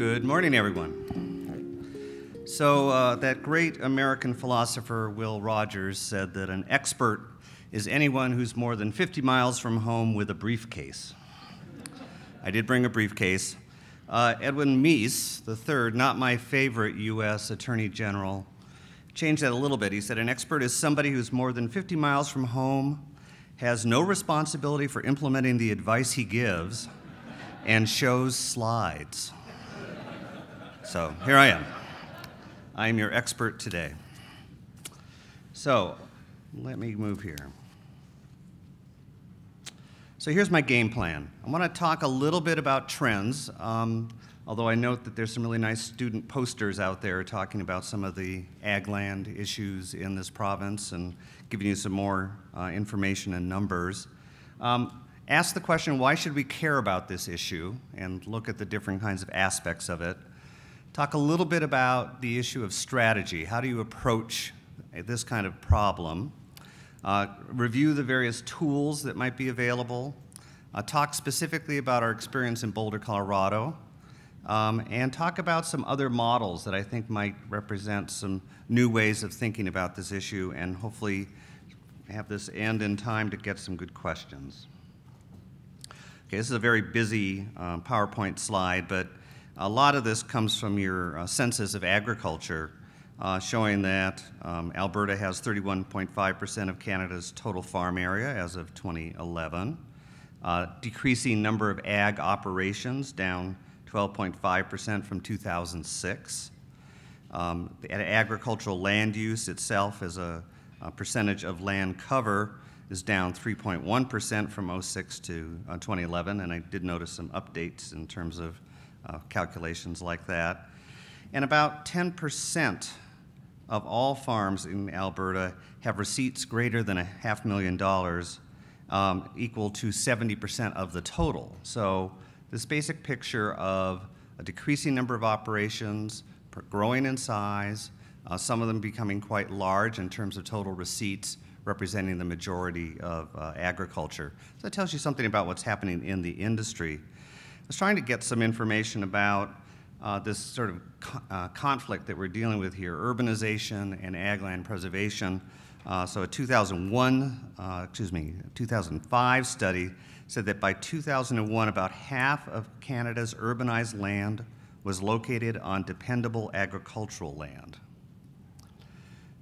Good morning, everyone. So that great American philosopher Will Rogers said that an expert is anyone who's more than 50 miles from home with a briefcase. I did bring a briefcase. Edwin Meese, the third, not my favorite U.S. Attorney General, changed that a little bit. He said an expert is somebody who's more than 50 miles from home, has no responsibility for implementing the advice he gives, and shows slides. So here I am. I am your expert today. So let me move here. So here's my game plan. I want to talk a little bit about trends, although I note that there's some really nice student posters out there talking about some of the ag land issues in this province and giving you some more information and numbers. Ask the question, why should we care about this issue, and look at the different kinds of aspects of it. Talk a little bit about the issue of strategy. How do you approach this kind of problem? Review the various tools that might be available. Talk specifically about our experience in Boulder, Colorado. And talk about some other models that I think might represent some new ways of thinking about this issue, and hopefully have this end in time to get some good questions. Okay, this is a very busy PowerPoint slide, but a lot of this comes from your census of agriculture, showing that Alberta has 31.5% of Canada's total farm area as of 2011. Decreasing number of ag operations, down 12.5% from 2006. Agricultural land use itself as a percentage of land cover is down 3.1% from 2006 to 2011, and I did notice some updates in terms of calculations like that. And about 10% of all farms in Alberta have receipts greater than $500,000, equal to 70% of the total. So this basic picture of a decreasing number of operations, growing in size, some of them becoming quite large in terms of total receipts, representing the majority of agriculture. So that tells you something about what's happening in the industry. I was trying to get some information about this sort of conflict that we're dealing with here, urbanization and ag land preservation. So a 2005 study said that by 2001, about half of Canada's urbanized land was located on dependable agricultural land.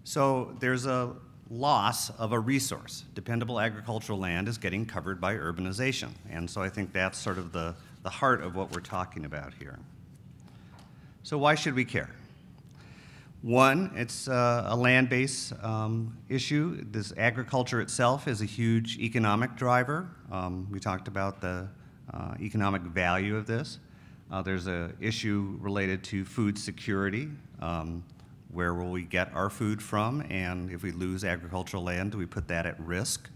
So there's a loss of a resource. Dependable agricultural land is getting covered by urbanization. And so I think that's sort of the heart of what we're talking about here. So why should we care? One, it's a land-based issue. This agriculture itself is a huge economic driver. We talked about the economic value of this. There's an issue related to food security. Where will we get our food from? And if we lose agricultural land, do we put that at risk?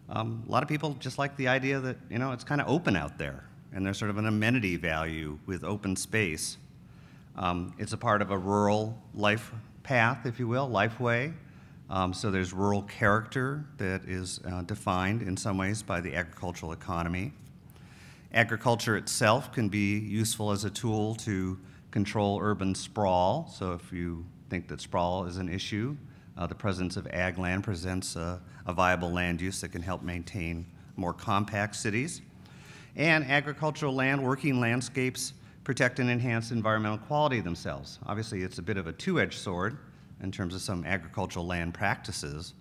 A lot of people just like the idea that, you know, it's kind of open out there, and there's sort of an amenity value with open space. It's a part of a rural life path, if you will, lifeway. So there's rural character that is defined in some ways by the agricultural economy. Agriculture itself can be useful as a tool to control urban sprawl. So if you think that sprawl is an issue, the presence of ag land presents a viable land use that can help maintain more compact cities. And agricultural land, working landscapes, protect and enhance environmental quality themselves. Obviously, it's a bit of a two-edged sword in terms of some agricultural land practices,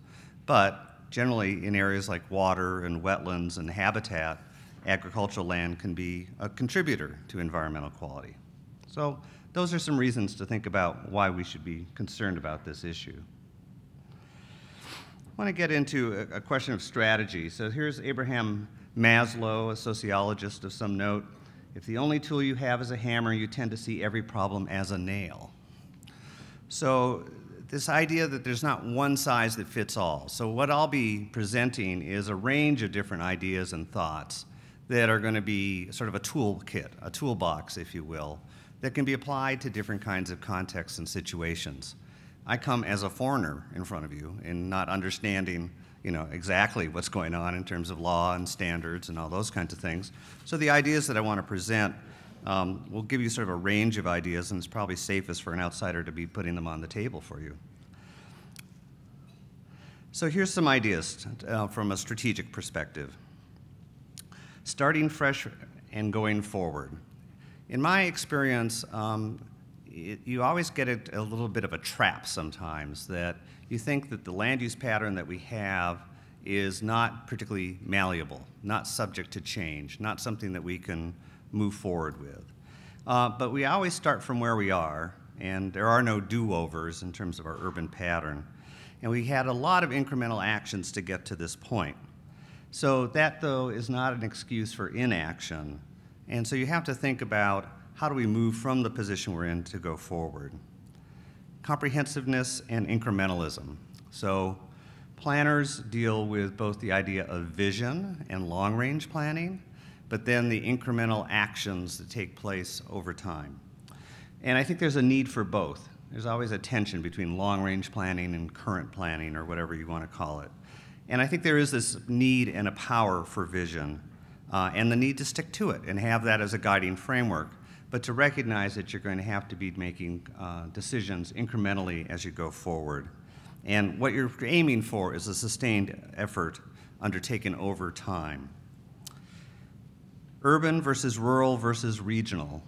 but generally in areas like water and wetlands and habitat, agricultural land can be a contributor to environmental quality. So those are some reasons to think about why we should be concerned about this issue. I want to get into a question of strategy. So here's Abraham Maslow, a sociologist of some note. If the only tool you have is a hammer, you tend to see every problem as a nail. So this idea that there's not one size that fits all. So what I'll be presenting is a range of different ideas and thoughts that are going to be sort of a toolkit, a toolbox, if you will, that can be applied to different kinds of contexts and situations. I come as a foreigner in front of you and not understanding, you know, exactly what's going on in terms of law and standards and all those kinds of things. So the ideas that I want to present we'll give you sort of a range of ideas, and it's probably safest for an outsider to be putting them on the table for you. So here's some ideas from a strategic perspective. Starting fresh and going forward. In my experience, you always get a little bit of a trap sometimes, that you think that the land use pattern that we have is not particularly malleable, not subject to change, not something that we can move forward with. But we always start from where we are, and there are no do-overs in terms of our urban pattern. And we had a lot of incremental actions to get to this point. So that, though, is not an excuse for inaction. And so you have to think about, how do we move from the position we're in to go forward? Comprehensiveness and incrementalism. So planners deal with both the idea of vision and long-range planning, but then the incremental actions that take place over time. And I think there's a need for both. There's always a tension between long-range planning and current planning, or whatever you want to call it. And I think there is this need and a power for vision, and the need to stick to it and have that as a guiding framework, but to recognize that you're going to have to be making decisions incrementally as you go forward. And what you're aiming for is a sustained effort undertaken over time. Urban versus rural versus regional.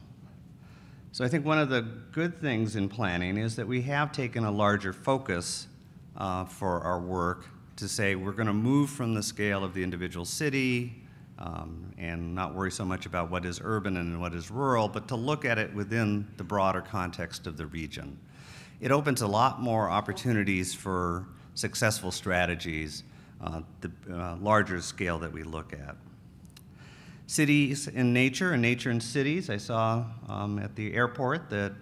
So I think one of the good things in planning is that we have taken a larger focus for our work to say we're going to move from the scale of the individual city and not worry so much about what is urban and what is rural, but to look at it within the broader context of the region. It opens a lot more opportunities for successful strategies, the larger scale that we look at. Cities and nature in cities. I saw at the airport that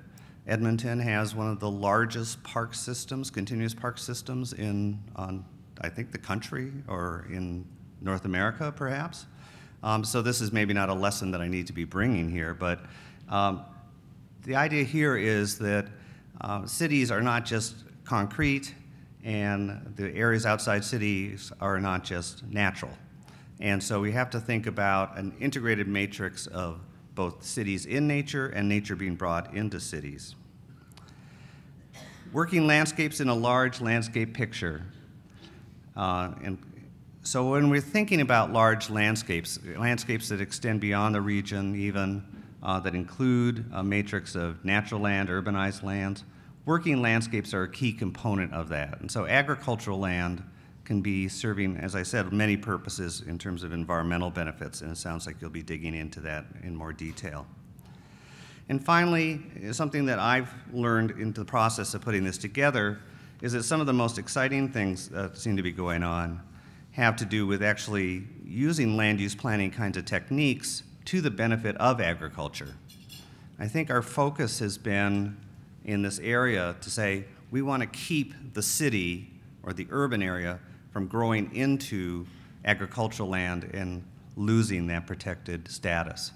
Edmonton has one of the largest park systems, continuous park systems I think the country, or in North America perhaps. So this is maybe not a lesson that I need to be bringing here, but the idea here is that cities are not just concrete, and the areas outside cities are not just natural. And so we have to think about an integrated matrix of both cities in nature and nature being brought into cities. Working landscapes in a large landscape picture. And so when we're thinking about large landscapes that extend beyond the region even, that include a matrix of natural land, urbanized lands, working landscapes are a key component of that. And so agricultural land can be serving, as I said, many purposes in terms of environmental benefits, and it sounds like you'll be digging into that in more detail. And finally, something that I've learned in the process of putting this together is that some of the most exciting things that seem to be going on have to do with actually using land use planning kinds of techniques to the benefit of agriculture. I think our focus has been in this area to say we want to keep the city or the urban area from growing into agricultural land and losing that protected status.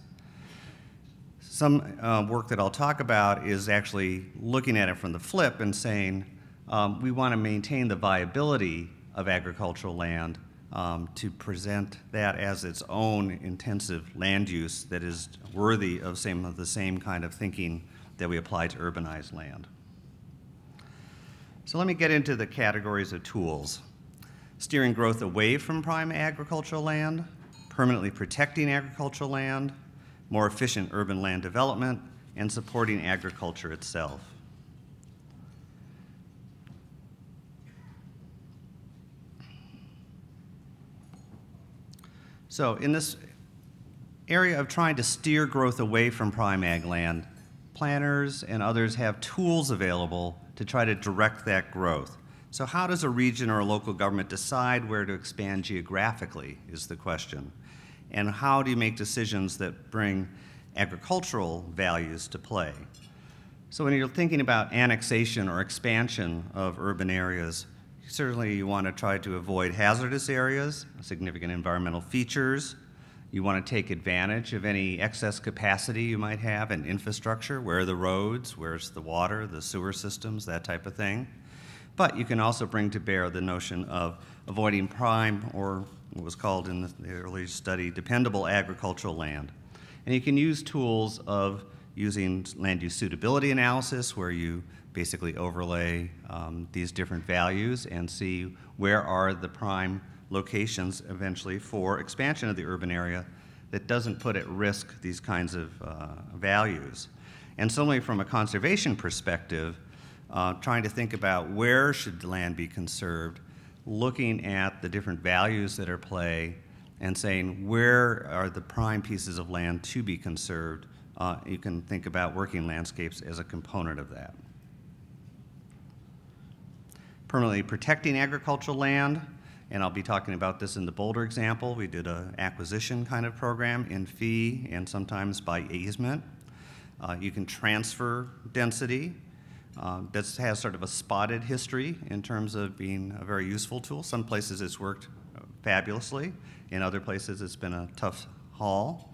Some work that I'll talk about is actually looking at it from the flip and saying we want to maintain the viability of agricultural land to present that as its own intensive land use that is worthy of the same kind of thinking that we apply to urbanized land. So let me get into the categories of tools. Steering growth away from prime agricultural land, permanently protecting agricultural land, more efficient urban land development, and supporting agriculture itself. So in this area of trying to steer growth away from prime ag land, planners and others have tools available to try to direct that growth. So how does a region or a local government decide where to expand geographically is the question. And how do you make decisions that bring agricultural values to play? So when you're thinking about annexation or expansion of urban areas, certainly you want to try to avoid hazardous areas, significant environmental features. You want to take advantage of any excess capacity you might have in infrastructure. Where are the roads? Where's the water, the sewer systems, that type of thing. But you can also bring to bear the notion of avoiding prime, or what was called in the early study, dependable agricultural land. And you can use tools of using land use suitability analysis, where you basically overlay these different values and see where are the prime locations eventually for expansion of the urban area that doesn't put at risk these kinds of values. And similarly, from a conservation perspective, trying to think about where should the land be conserved, looking at the different values that are at play, and saying where are the prime pieces of land to be conserved. You can think about working landscapes as a component of that. Permanently protecting agricultural land, and I'll be talking about this in the Boulder example. We did an acquisition kind of program in fee and sometimes by easement. You can transfer density. This has sort of a spotted history in terms of being a very useful tool. Some places it's worked fabulously. In other places it's been a tough haul.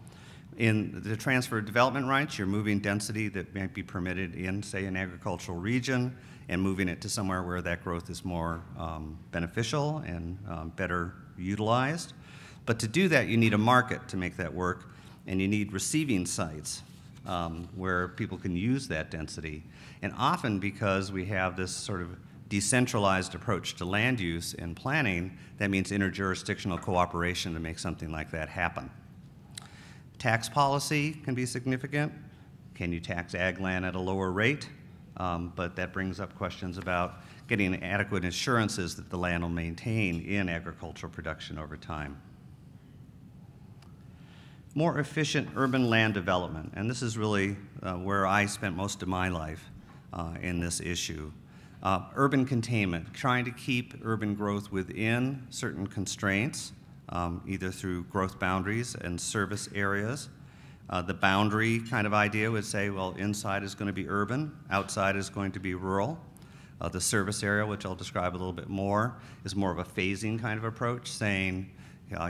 In the transfer of development rights, you're moving density that might be permitted in, say, an agricultural region and moving it to somewhere where that growth is more beneficial and better utilized. But to do that, you need a market to make that work, and you need receiving sites where people can use that density. And often, because we have this sort of decentralized approach to land use and planning, that means interjurisdictional cooperation to make something like that happen. Tax policy can be significant. Can you tax ag land at a lower rate? But that brings up questions about getting adequate assurances that the land will maintain in agricultural production over time. More efficient urban land development, and this is really where I spent most of my life in this issue. Urban containment, trying to keep urban growth within certain constraints, either through growth boundaries and service areas. The boundary kind of idea would say, well, inside is going to be urban, outside is going to be rural. The service area, which I'll describe a little bit more, is more of a phasing kind of approach, saying,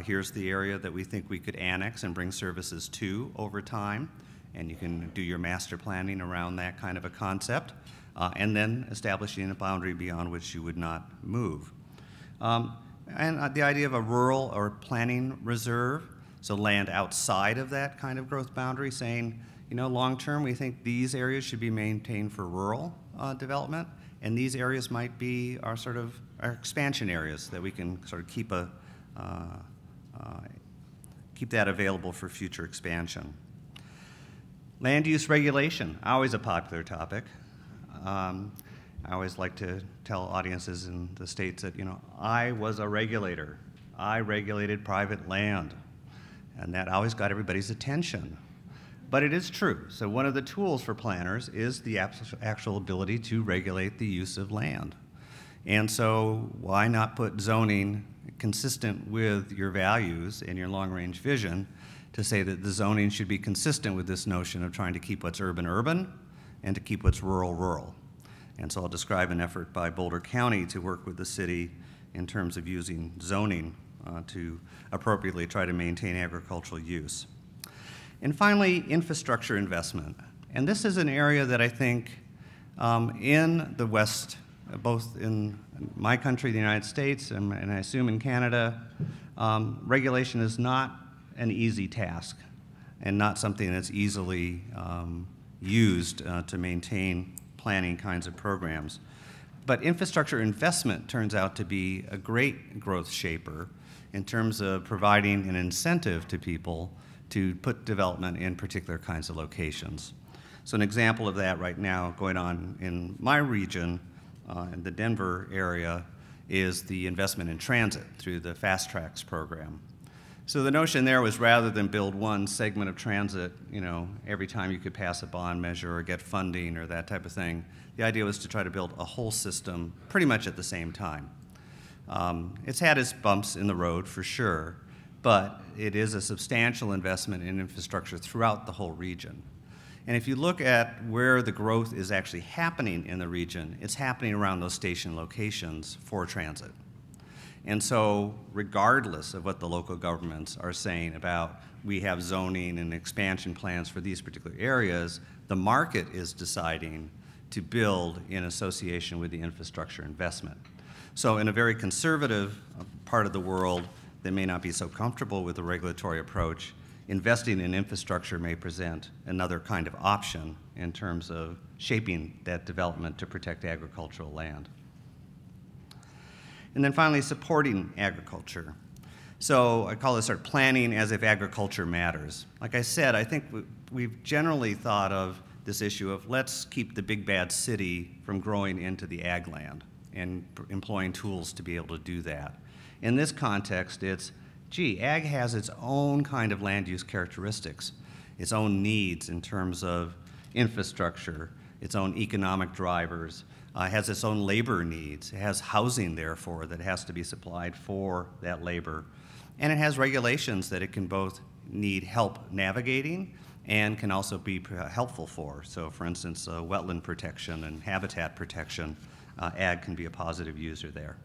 here's the area that we think we could annex and bring services to over time, and you can do your master planning around that kind of a concept, and then establishing a boundary beyond which you would not move. And the idea of a rural or planning reserve, so land outside of that kind of growth boundary, saying, long term we think these areas should be maintained for rural development, and these areas might be our sort of our expansion areas that we can sort of keep that available for future expansion. Land use regulation, always a popular topic. I always like to tell audiences in the States that, I was a regulator. I regulated private land. And that always got everybody's attention. But it is true. So one of the tools for planners is the actual ability to regulate the use of land. And so why not put zoning consistent with your values and your long-range vision to say that the zoning should be consistent with this notion of trying to keep what's urban, urban, and to keep what's rural, rural. And so I'll describe an effort by Boulder County to work with the city in terms of using zoning to appropriately try to maintain agricultural use. And finally, infrastructure investment. And this is an area that I think in the West, both in my country, the United States, and I assume in Canada, regulation is not an easy task and not something that's easily used to maintain planning kinds of programs. But infrastructure investment turns out to be a great growth shaper in terms of providing an incentive to people to put development in particular kinds of locations. So an example of that right now going on in my region, in the Denver area, is the investment in transit through the Fast Tracks program. So the notion there was, rather than build one segment of transit, every time you could pass a bond measure or get funding or that type of thing, the idea was to try to build a whole system pretty much at the same time. It's had its bumps in the road for sure, but it is a substantial investment in infrastructure throughout the whole region. And if you look at where the growth is actually happening in the region, it's happening around those station locations for transit. And so regardless of what the local governments are saying about we have zoning and expansion plans for these particular areas, the market is deciding to build in association with the infrastructure investment. So in a very conservative part of the world that may not be so comfortable with the regulatory approach, investing in infrastructure may present another kind of option in terms of shaping that development to protect agricultural land. And then finally, supporting agriculture. So I call this sort of planning as if agriculture matters. Like I said, I think we've generally thought of this issue of let's keep the big bad city from growing into the ag land and employing tools to be able to do that. In this context, it's, gee, ag has its own kind of land use characteristics, its own needs in terms of infrastructure, its own economic drivers, has its own labor needs. It has housing, therefore, that has to be supplied for that labor. And it has regulations that it can both need help navigating and can also be helpful for. So, for instance, wetland protection and habitat protection, ag can be a positive user there.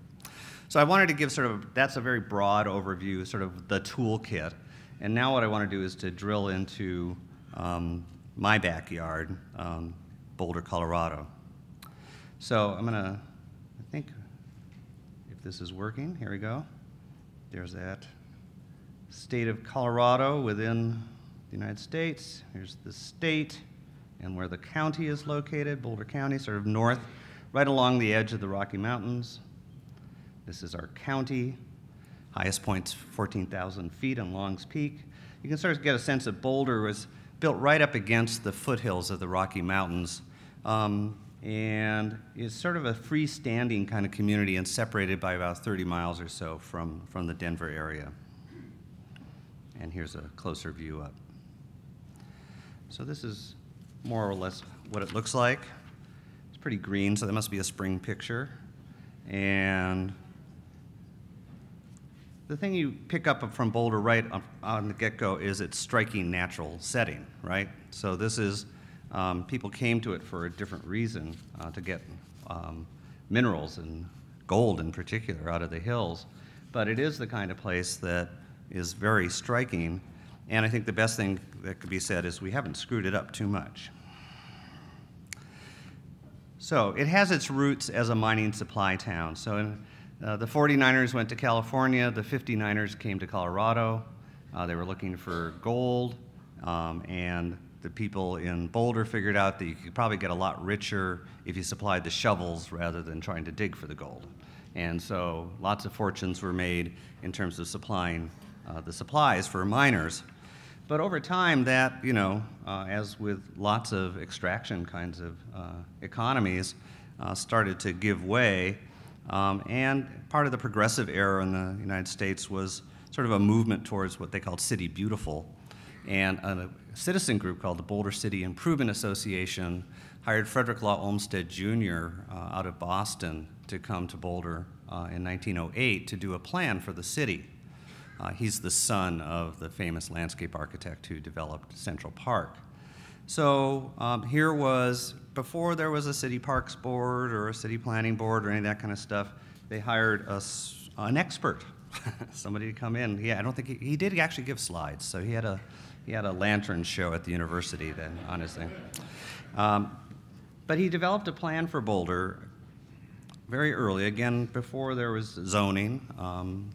So I wanted to give sort of, that's a very broad overview, sort of the toolkit. And now what I want to do is to drill into my backyard, Boulder, Colorado. So I'm going to, I think, if this is working, here we go. There's that state of Colorado within the United States. Here's the state and where the county is located, Boulder County, sort of north, right along the edge of the Rocky Mountains. This is our county. Highest point's 14,000 feet on Long's Peak. You can sort of get a sense that Boulder was built right up against the foothills of the Rocky Mountains. And it's sort of a freestanding kind of community and separated by about 30 miles or so from the Denver area. And here's a closer view up. So this is more or less what it looks like. It's pretty green, so that must be a spring picture. And the thing you pick up from Boulder right on the get-go is its striking natural setting, right? So this is, people came to it for a different reason, to get minerals and gold in particular out of the hills. But it is the kind of place that is very striking. And I think the best thing that could be said is we haven't screwed it up too much. So it has its roots as a mining supply town. So the 49ers went to California, the 59ers came to Colorado. They were looking for gold, and the people in Boulder figured out that you could probably get a lot richer if you supplied the shovels rather than trying to dig for the gold. And so lots of fortunes were made in terms of supplying the supplies for miners. But over time, that, you know, as with lots of extraction kinds of economies, started to give way. And part of the progressive era in the United States was sort of a movement towards what they called City Beautiful. And a citizen group called the Boulder City Improvement Association hired Frederick Law Olmsted Jr. Out of Boston to come to Boulder in 1908 to do a plan for the city. He's the son of the famous landscape architect who developed Central Park. So here was, before there was a city parks board or a city planning board or any of that kind of stuff, they hired an expert, somebody to come in. Yeah, I don't think he did actually give slides, so he had a lantern show at the university then on his thing. But he developed a plan for Boulder very early, again, before there was zoning,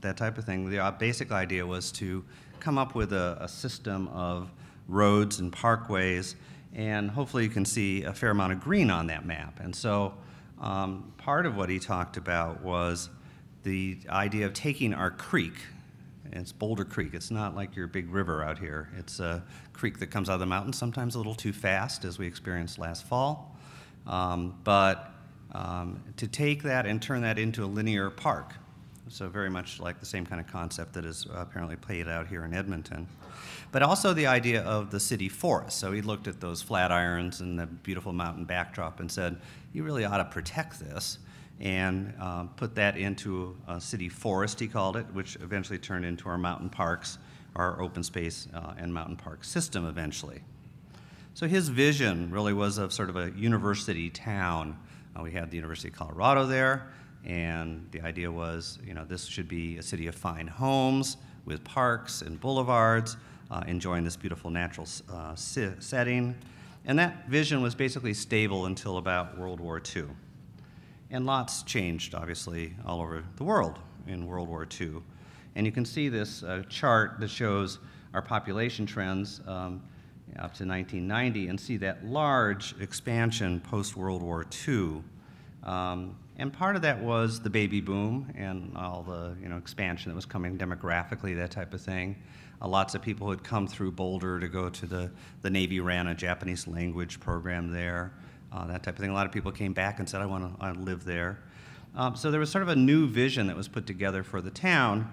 that type of thing. The basic idea was to come up with a system of roads and parkways, and hopefully you can see a fair amount of green on that map. And so part of what he talked about was the idea of taking our creek. It's Boulder Creek. It's not like your big river out here. It's a creek that comes out of the mountains, sometimes a little too fast, as we experienced last fall. To take that and turn that into a linear park. So very much like the same kind of concept that is apparently played out here in Edmonton. But also the idea of the city forest. So he looked at those flat irons and the beautiful mountain backdrop and said, you really ought to protect this, and put that into a city forest, he called it, which eventually turned into our mountain parks, our open space and mountain park system eventually. So his vision really was of sort of a university town. We had the University of Colorado there, and the idea was, you know, this should be a city of fine homes with parks and boulevards, enjoying this beautiful natural setting. And that vision was basically stable until about World War II. And lots changed, obviously, all over the world in World War II. And you can see this chart that shows our population trends up to 1990 and see that large expansion post-World War II. And part of that was the baby boom and all the expansion that was coming demographically, that type of thing. Lots of people had come through Boulder to go to the Navy ran a Japanese language program there, that type of thing. A lot of people came back and said, I want to live there. So there was sort of a new vision that was put together for the town,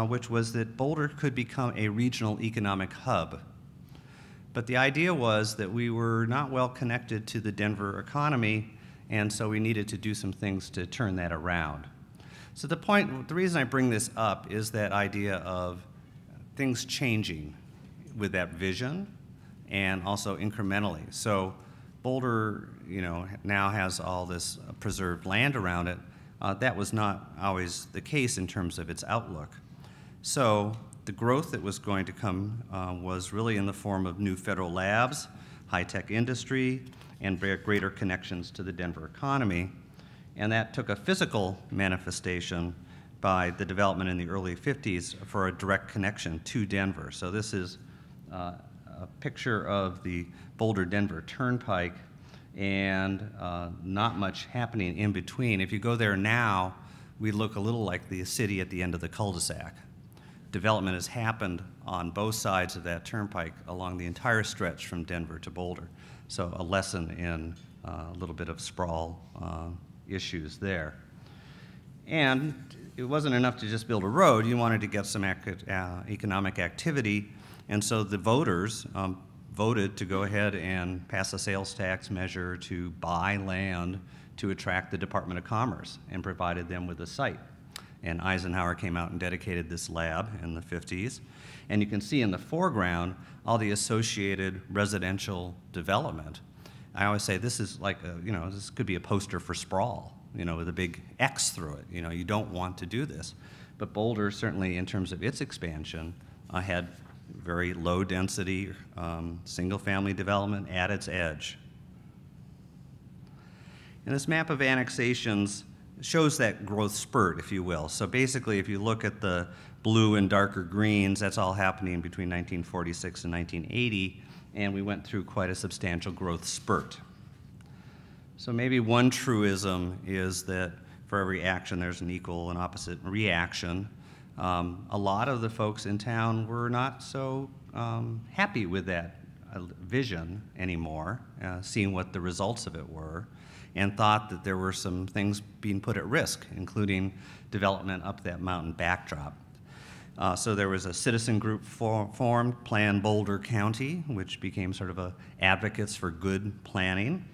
which was that Boulder could become a regional economic hub. But the idea was that we were not well connected to the Denver economy, and so we needed to do some things to turn that around. So the reason I bring this up is that idea of things changing with that vision and also incrementally. So Boulder, now has all this preserved land around it. That was not always the case in terms of its outlook. So the growth that was going to come was really in the form of new federal labs, high-tech industry, and greater connections to the Denver economy. And that took a physical manifestation by the development in the early 50s for a direct connection to Denver. So this is a picture of the Boulder-Denver Turnpike, and not much happening in between. If you go there now, we look a little like the city at the end of the cul-de-sac. Development has happened on both sides of that turnpike along the entire stretch from Denver to Boulder. So a lesson in a little bit of sprawl issues there. And it wasn't enough to just build a road. You wanted to get some economic activity. And so the voters voted to go ahead and pass a sales tax measure to buy land to attract the Department of Commerce and provided them with a site. And Eisenhower came out and dedicated this lab in the 50s. And you can see in the foreground all the associated residential development. I always say this is like this could be a poster for sprawl, with a big X through it. You don't want to do this. But Boulder, certainly in terms of its expansion, had very low density, single family development at its edge. And this map of annexations shows that growth spurt, if you will. So basically, if you look at the blue and darker greens, that's all happening between 1946 and 1980, and we went through quite a substantial growth spurt. So maybe one truism is that for every action, there's an equal and opposite reaction. A lot of the folks in town were not so happy with that vision anymore, seeing what the results of it were, and thought that there were some things being put at risk, including development up that mountain backdrop. So there was a citizen group formed, Plan Boulder County, which became sort of advocates for good planning.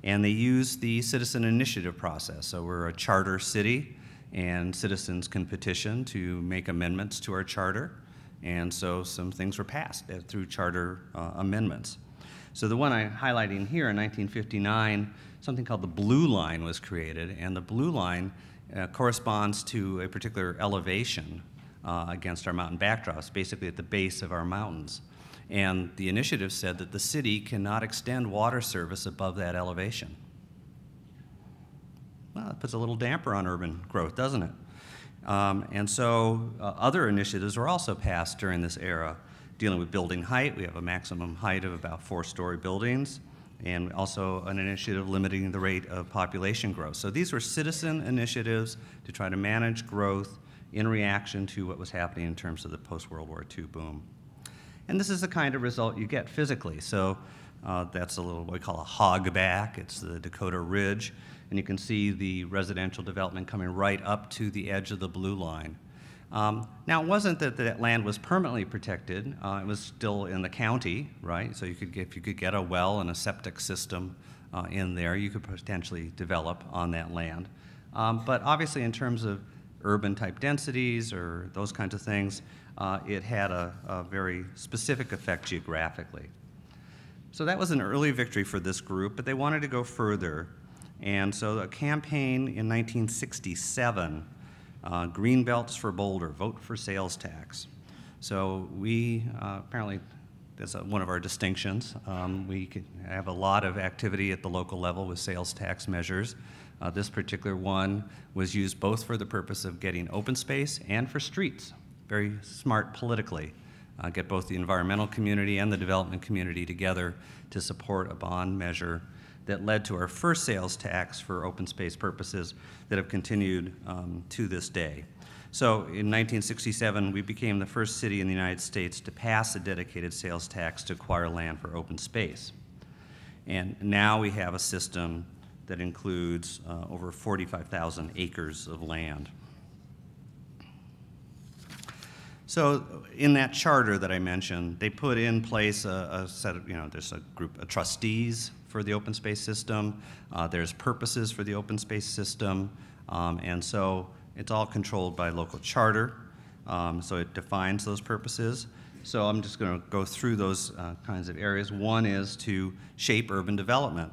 And they used the citizen initiative process. So we're a charter city, and citizens can petition to make amendments to our charter. And so some things were passed through charter amendments. So the one I'm highlighting here in 1959, something called the Blue Line was created, and the Blue Line corresponds to a particular elevation against our mountain backdrops, basically at the base of our mountains. And the initiative said that the city cannot extend water service above that elevation. Well, it puts a little damper on urban growth, doesn't it? And so other initiatives were also passed during this era, dealing with building height. We have a maximum height of about 4-story buildings, and also an initiative limiting the rate of population growth. So these were citizen initiatives to try to manage growth in reaction to what was happening in terms of the post-World War II boom. And this is the kind of result you get physically. So that's a little what we call a hogback. It's the Dakota Ridge. And you can see the residential development coming right up to the edge of the Blue Line. Now, it wasn't that that land was permanently protected. It was still in the county, right? So if you could get a well and a septic system in there, you could potentially develop on that land. But obviously, in terms of urban-type densities or those kinds of things, it had a very specific effect geographicly. So that was an early victory for this group, but they wanted to go further. And so a campaign in 1967, Green Belts for Boulder, vote for sales tax. So we, apparently, that's one of our distinctions. We have a lot of activity at the local level with sales tax measures. This particular one was used both for the purpose of getting open space and for streets. Very smart politically get both the environmental community and the development community together to support a bond measure that led to our first sales tax for open space purposes that have continued to this day. So in 1967, we became the first city in the United States to pass a dedicated sales tax to acquire land for open space. And now we have a system that includes over 45,000 acres of land. So in that charter that I mentioned, they put in place a set of, there's a group of trustees for the open space system. There's purposes for the open space system. And so it's all controlled by local charter. So it defines those purposes. So I'm just going to go through those kinds of areas. One is to shape urban development.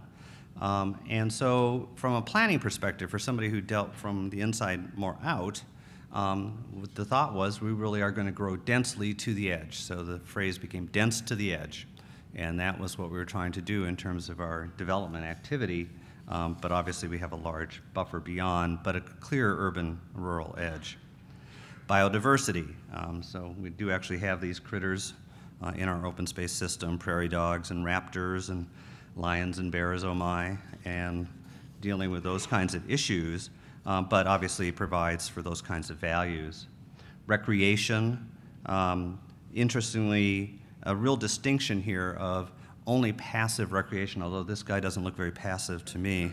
And so from a planning perspective, for somebody who dealt from the inside more out, the thought was we really are going to grow densely to the edge. So the phrase became dense to the edge. And that was what we were trying to do in terms of our development activity. But obviously we have a large buffer beyond, but a clear urban-rural edge. Biodiversity. So we do actually have these critters in our open space system, prairie dogs and raptors and lions and bears, oh my, and dealing with those kinds of issues, but obviously provides for those kinds of values. Recreation, interestingly, a real distinction here of only passive recreation, although this guy doesn't look very passive to me.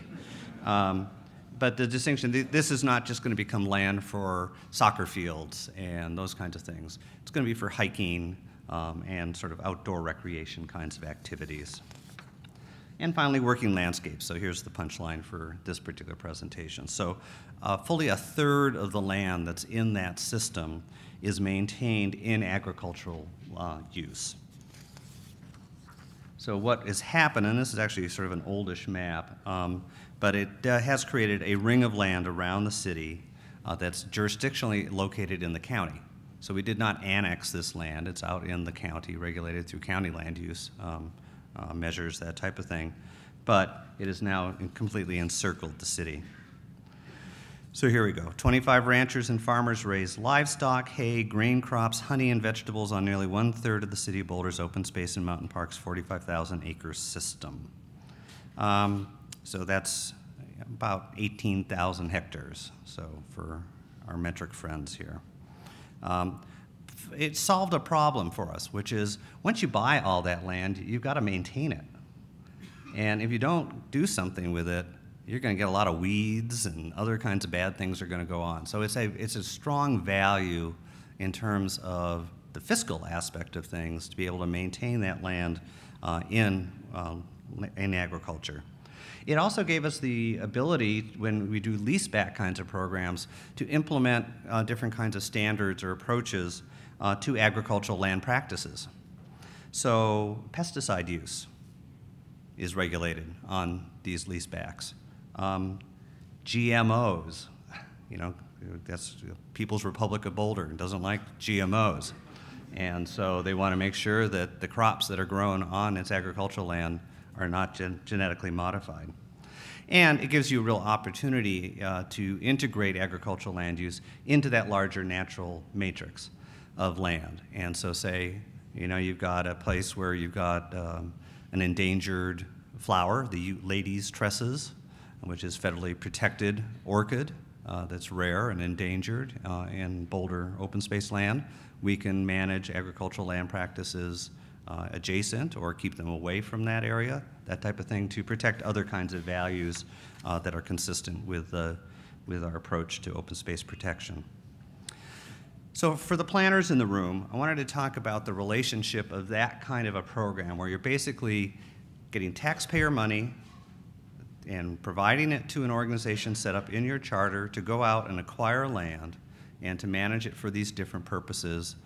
But the distinction, this is not just going to become land for soccer fields and those kinds of things. It's going to be for hiking and sort of outdoor recreation kinds of activities. And finally, working landscapes. So here's the punchline for this particular presentation. So fully a third of the land that's in that system is maintained in agricultural use. So what has happened, and this is actually sort of an oldish map, but it has created a ring of land around the city that's jurisdictionally located in the county. So we did not annex this land. It's out in the county, regulated through county land use measures, that type of thing. But it is now completely encircled the city. So here we go. 25 ranchers and farmers raise livestock, hay, grain crops, honey, and vegetables on nearly 1/3 of the city of Boulder's open space and mountain parks 45,000 acre system. So that's about 18,000 hectares, so for our metric friends here. It solved a problem for us, which is once you buy all that land, you've got to maintain it. And if you don't do something with it, you're going to get a lot of weeds and other kinds of bad things are going to go on. So it's a strong value in terms of the fiscal aspect of things to be able to maintain that land in agriculture. It also gave us the ability, when we do leaseback kinds of programs, to implement different kinds of standards or approaches to agricultural land practices. So pesticide use is regulated on these leasebacks. GMOs, that's People's Republic of Boulder doesn't like GMOs. And so they want to make sure that the crops that are grown on its agricultural land are not genetically modified. And it gives you a real opportunity to integrate agricultural land use into that larger natural matrix of land. And so say, you've got a place where you've got an endangered flower, the ladies' tresses, which is federally protected orchid that's rare and endangered in Boulder open space land. We can manage agricultural land practices adjacent or keep them away from that area, that type of thing, to protect other kinds of values that are consistent with our approach to open space protection. So for the planners in the room, I wanted to talk about the relationship of that kind of a program where you're basically getting taxpayer money and providing it to an organization set up in your charter to go out and acquire land and to manage it for these different purposes.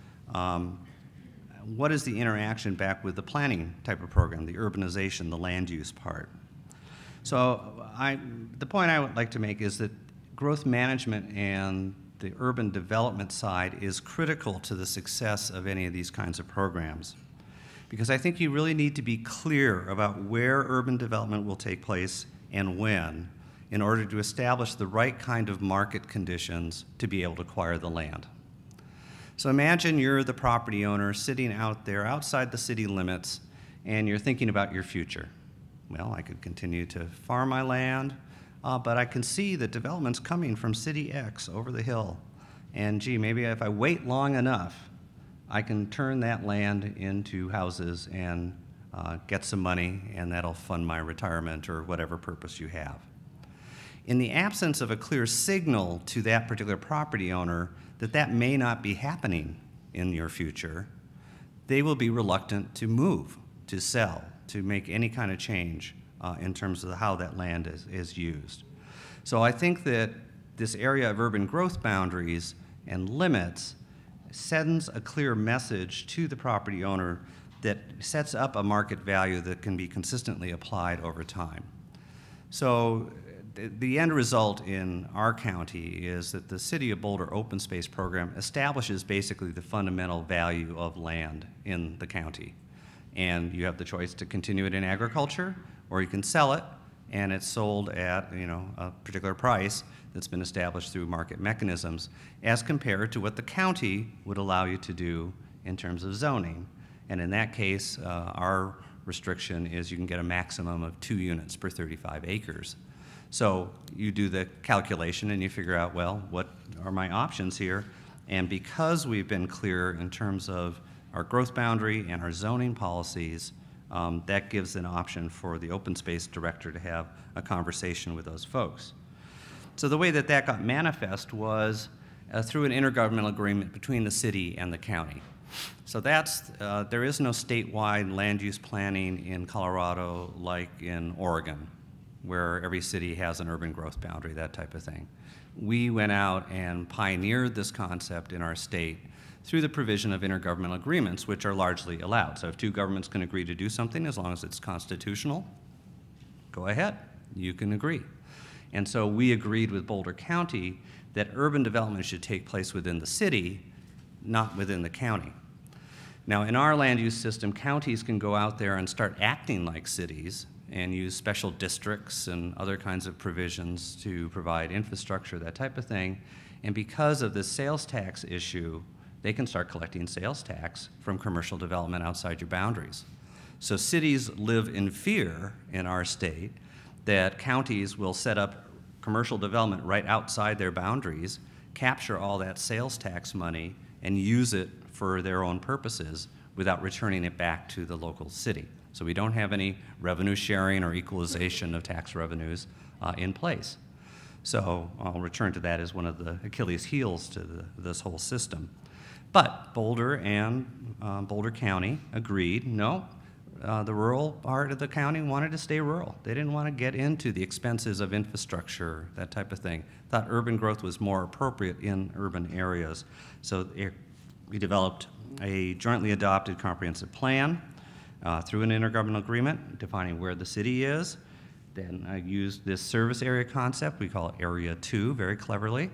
What is the interaction back with the planning type of program, the urbanization, the land use part? So the point I would like to make is that growth management and the urban development side is critical to the success of any of these kinds of programs. Because I think you really need to be clear about where urban development will take place and when in order to establish the right kind of market conditions to be able to acquire the land. So imagine you're the property owner sitting out there outside the city limits, and you're thinking about your future. Well, I could continue to farm my land, but I can see that development's coming from City X over the hill. And gee, maybe if I wait long enough, I can turn that land into houses and get some money, and that'll fund my retirement or whatever purpose you have. In the absence of a clear signal to that particular property owner that that may not be happening in your future, they will be reluctant to move, to sell, to make any kind of change in terms of how that land is used. So I think that this area of urban growth boundaries and limits sends a clear message to the property owner that sets up a market value that can be consistently applied over time. So the end result in our county is that the City of Boulder Open Space Program establishes basically the fundamental value of land in the county. And you have the choice to continue it in agriculture, or you can sell it, and it's sold at a particular price that's been established through market mechanisms, as compared to what the county would allow you to do in terms of zoning. And in that case, our restriction is you can get a maximum of 2 units per 35 acres. So you do the calculation and you figure out, well, what are my options here? And because we've been clear in terms of our growth boundary and our zoning policies, that gives an option for the open space director to have a conversation with those folks. So the way that that got manifest was through an intergovernmental agreement between the city and the county. So that's, there is no statewide land use planning in Colorado like in Oregon, where every city has an urban growth boundary, that type of thing. We went out and pioneered this concept in our state through the provision of intergovernmental agreements, which are largely allowed. So if 2 governments can agree to do something, as long as it's constitutional, go ahead, you can agree. And so we agreed with Boulder County that urban development should take place within the city, not within the county. Now, in our land use system, counties can go out there and start acting like cities and use special districts and other kinds of provisions to provide infrastructure, that type of thing. And because of the sales tax issue, they can start collecting sales tax from commercial development outside your boundaries. So cities live in fear in our state that counties will set up commercial development right outside their boundaries, capture all that sales tax money, and use it for their own purposes without returning it back to the local city. So we don't have any revenue sharing or equalization of tax revenues in place. So I'll return to that as one of the Achilles heels to this whole system. But Boulder and Boulder County agreed, no, the rural part of the county wanted to stay rural. They didn't want to get into the expenses of infrastructure, that type of thing. Thought urban growth was more appropriate in urban areas. So we developed a jointly adopted comprehensive plan through an intergovernmental agreement defining where the city is. Then I used this service area concept. We call it Area 2 very cleverly.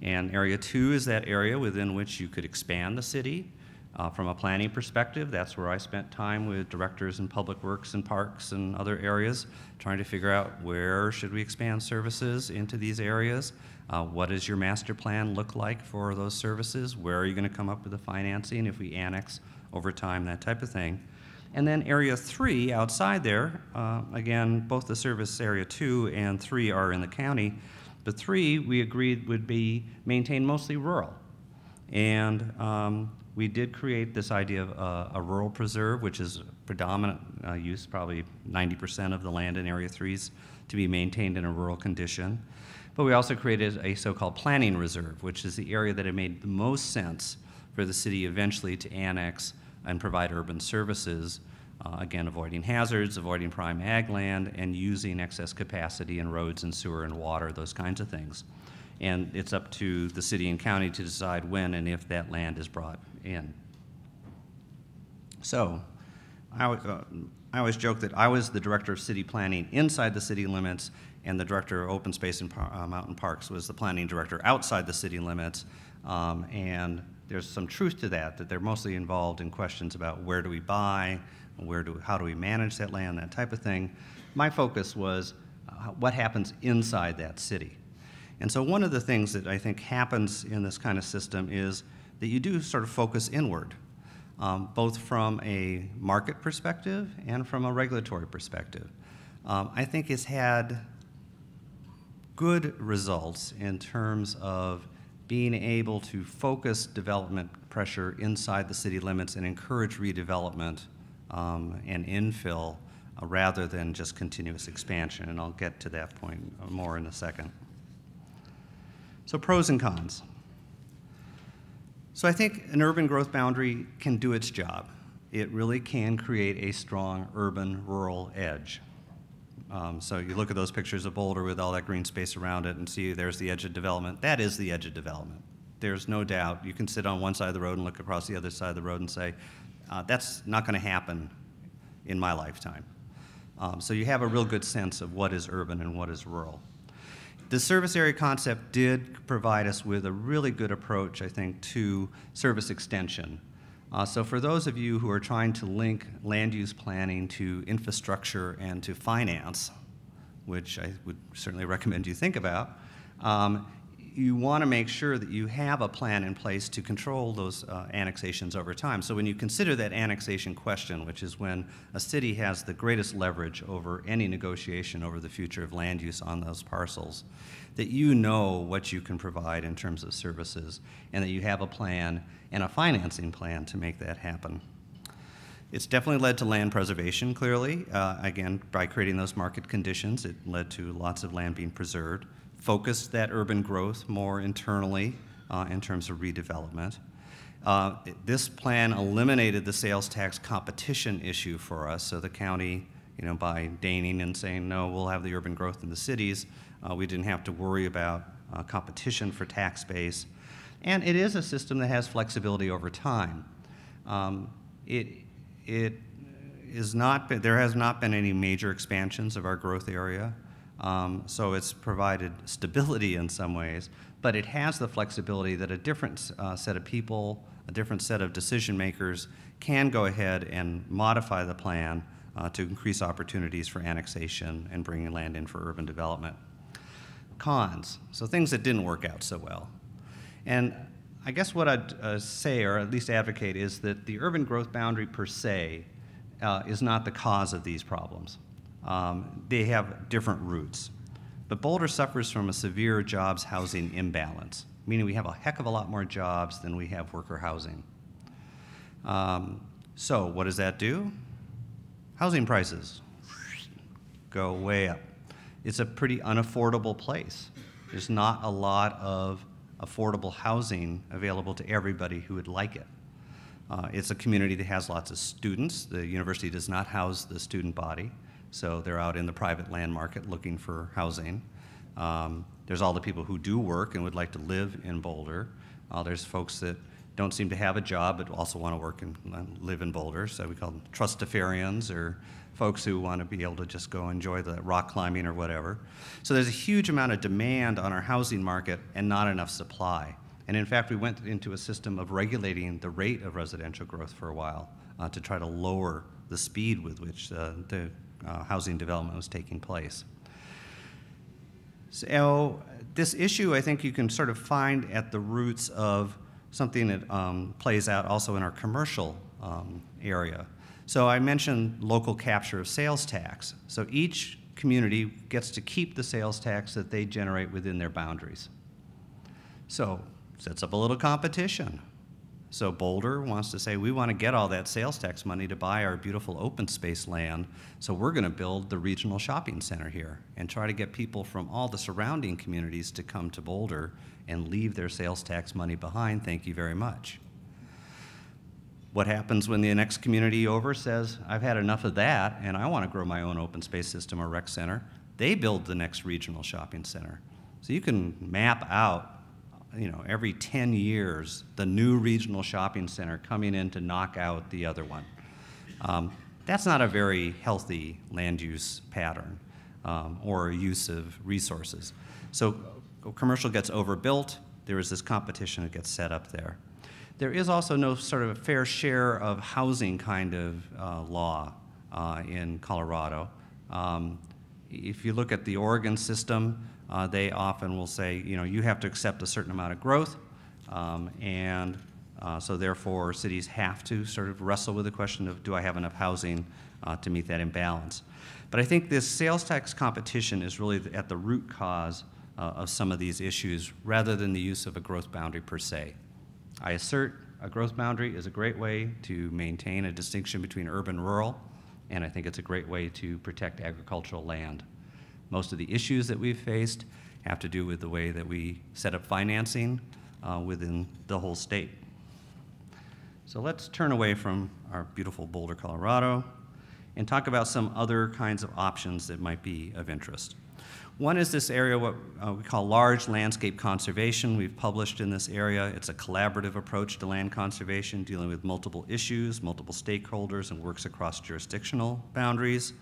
And Area 2 is that area within which you could expand the city. From a planning perspective, that's where I spent time with directors in public works and parks and other areas, trying to figure out where should we expand services into these areas. What does your master plan look like for those services? Where are you going to come up with the financing if we annex over time, that type of thing. And then Area 3 outside there, again, both the service Area 2 and 3 are in the county, but 3 we agreed would be maintained mostly rural. And we did create this idea of a rural preserve, which is predominant use, probably 90% of the land in Area 3s to be maintained in a rural condition. But we also created a so-called planning reserve, which is the area that it made the most sense for the city eventually to annex and provide urban services, again, avoiding hazards, avoiding prime ag land, and using excess capacity in roads and sewer and water, those kinds of things. And it's up to the city and county to decide when and if that land is brought in. So I always joke that I was the director of city planning inside the city limits, and the director of open space and mountain parks was the planning director outside the city limits. And there's some truth to that, that they're mostly involved in questions about where do we buy, how do we manage that land, that type of thing. My focus was what happens inside that city. And so one of the things that I think happens in this kind of system is that you do sort of focus inward, both from a market perspective and from a regulatory perspective. I think it's had good results in terms of being able to focus development pressure inside the city limits and encourage redevelopment and infill rather than just continuous expansion, and I'll get to that point more in a second. So pros and cons. So I think an urban growth boundary can do its job. It really can create a strong urban-rural edge. So you look at those pictures of Boulder with all that green space around it and see there's the edge of development. That is the edge of development. There's no doubt. You can sit on one side of the road and look across the other side of the road and say, that's not going to happen in my lifetime. So you have a real good sense of what is urban and what is rural. The service area concept did provide us with a really good approach, I think, to service extension. So for those of you who are trying to link land use planning to infrastructure and to finance, which I would certainly recommend you think about, you want to make sure that you have a plan in place to control those annexations over time. So when you consider that annexation question, which is when a city has the greatest leverage over any negotiation over the future of land use on those parcels, that you know what you can provide in terms of services and that you have a plan and a financing plan to make that happen. It's definitely led to land preservation, clearly. Again, by creating those market conditions, it led to lots of land being preserved. Focused that urban growth more internally in terms of redevelopment. This plan eliminated the sales tax competition issue for us, so the county, by deigning and saying, no, we'll have the urban growth in the cities, we didn't have to worry about competition for tax base. And it is a system that has flexibility over time. There has not been any major expansions of our growth area. So it's provided stability in some ways, but it has the flexibility that a different set of people, a different set of decision makers can go ahead and modify the plan to increase opportunities for annexation and bringing land in for urban development. Cons, so things that didn't work out so well. And I guess what I'd say, or at least advocate, is that the urban growth boundary per se is not the cause of these problems. They have different roots. But Boulder suffers from a severe jobs housing imbalance, meaning we have a heck of a lot more jobs than we have worker housing. So what does that do? Housing prices go way up. It's a pretty unaffordable place. There's not a lot of affordable housing available to everybody who would like it. It's a community that has lots of students. The university does not house the student body. So they're out in the private land market looking for housing. There's all the people who do work and would like to live in Boulder. There's folks that don't seem to have a job but also want to work and live in Boulder. So we call them trustafarians, or folks who want to be able to just go enjoy the rock climbing or whatever. So there's a huge amount of demand on our housing market and not enough supply. And in fact, we went into a system of regulating the rate of residential growth for a while to try to lower the speed with which the housing development was taking place. So this issue, I think you can sort of find at the roots of something that plays out also in our commercial area. So I mentioned local capture of sales tax. So each community gets to keep the sales tax that they generate within their boundaries. So sets up a little competition. So Boulder wants to say, we want to get all that sales tax money to buy our beautiful open space land, so we're going to build the regional shopping center here and try to get people from all the surrounding communities to come to Boulder and leave their sales tax money behind. Thank you very much. What happens when the next community over says, I've had enough of that and I want to grow my own open space system or rec center? They build the next regional shopping center. So you can map out, every 10 years, the new regional shopping center coming in to knock out the other one. That's not a very healthy land use pattern or use of resources. So commercial gets overbuilt. There is this competition that gets set up there. There is also no sort of a fair share of housing kind of law in Colorado. If you look at the Oregon system, they often will say, you have to accept a certain amount of growth, and So therefore, cities have to sort of wrestle with the question of, do I have enough housing to meet that imbalance? But I think this sales tax competition is really at the root cause of some of these issues, rather than the use of a growth boundary per se. I assert a growth boundary is a great way to maintain a distinction between urban and rural, and I think it's a great way to protect agricultural land. Most of the issues that we've faced have to do with the way that we set up financing within the whole state. So let's turn away from our beautiful Boulder, Colorado, and talk about some other kinds of options that might be of interest. One is this area, what we call large landscape conservation. We've published in this area. It's a collaborative approach to land conservation, dealing with multiple issues, multiple stakeholders, and works across jurisdictional boundaries.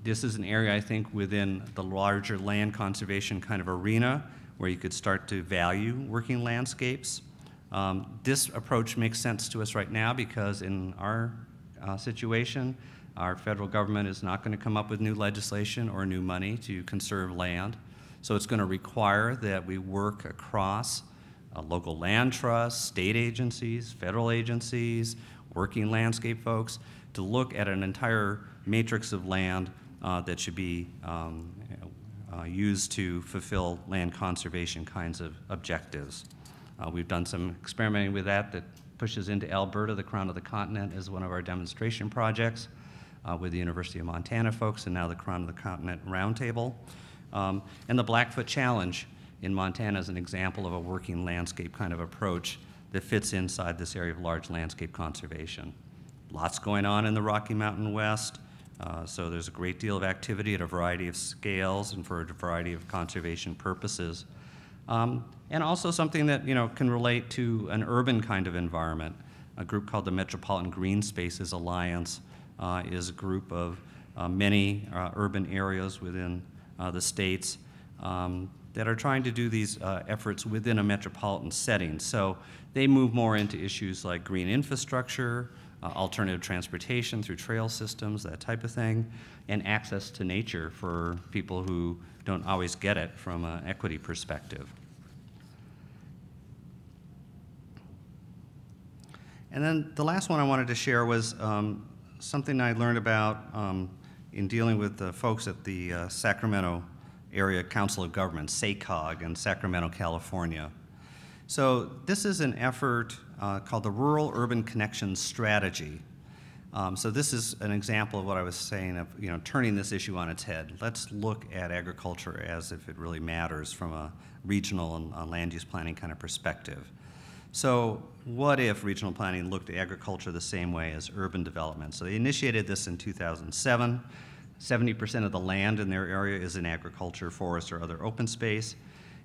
This is an area, I think, within the larger land conservation kind of arena where you could start to value working landscapes. This approach makes sense to us right now because in our situation, our federal government is not going to come up with new legislation or new money to conserve land. So it's going to require that we work across local land trusts, state agencies, federal agencies, working landscape folks to look at an entire matrix of land that should be used to fulfill land conservation kinds of objectives. We've done some experimenting with that pushes into Alberta, the Crown of the Continent, as one of our demonstration projects with the University of Montana folks, and now the Crown of the Continent Roundtable. And the Blackfoot Challenge in Montana is an example of a working landscape kind of approach that fits inside this area of large landscape conservation. Lots going on in the Rocky Mountain West, so there's a great deal of activity at a variety of scales and for a variety of conservation purposes. And also something that can relate to an urban kind of environment. A group called the Metropolitan Green Spaces Alliance is a group of many urban areas within the states that are trying to do these efforts within a metropolitan setting. So they move more into issues like green infrastructure, alternative transportation through trail systems, that type of thing, and access to nature for people who don't always get it from an equity perspective. And then the last one I wanted to share was something I learned about in dealing with the folks at the Sacramento Area Council of Government, SACOG, in Sacramento, California. So this is an effort called the Rural Urban Connections Strategy. So this is an example of what I was saying of turning this issue on its head. Let's look at agriculture as if it really matters from a regional and land use planning kind of perspective. So what if regional planning looked at agriculture the same way as urban development? So they initiated this in 2007. 70% of the land in their area is in agriculture, forest, or other open space.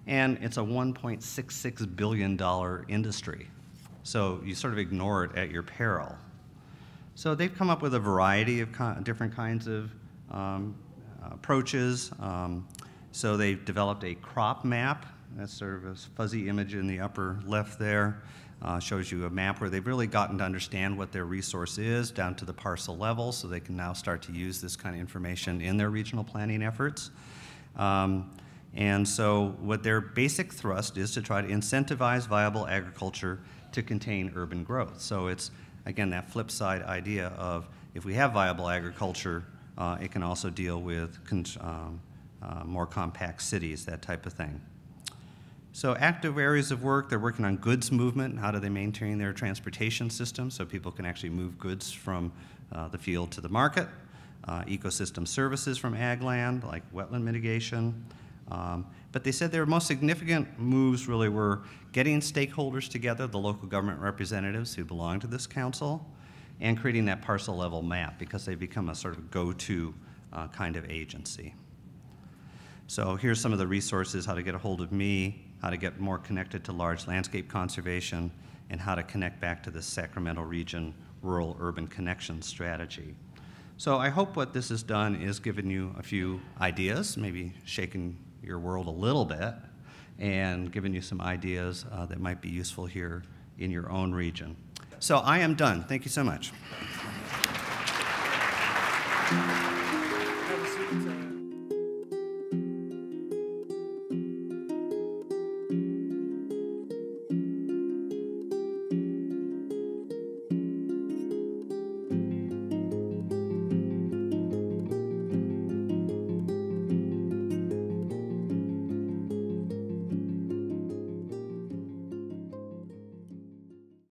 And it's a $1.66 billion industry. So you sort of ignore it at your peril. So they've come up with a variety of different kinds of approaches. So they've developed a crop map. That's sort of a fuzzy image in the upper left there. Shows you a map where they've really gotten to understand what their resource is down to the parcel level, so they can now start to use this kind of information in their regional planning efforts. And so what their basic thrust is to try to incentivize viable agriculture to contain urban growth. So it's, again, that flip side idea of if we have viable agriculture, it can also deal with more compact cities, that type of thing. So active areas of work, they're working on goods movement. How do they maintain their transportation system so people can actually move goods from the field to the market? Ecosystem services from ag land, like wetland mitigation. But they said their most significant moves really were getting stakeholders together, the local government representatives who belong to this council, and creating that parcel level map because they've become a sort of go-to kind of agency. So here's some of the resources, how to get a hold of me, how to get more connected to large landscape conservation, and how to connect back to the Sacramento region rural-urban connection strategy. So I hope what this has done is given you a few ideas, maybe shaken your world a little bit, and given you some ideas that might be useful here in your own region. So I am done. Thank you so much.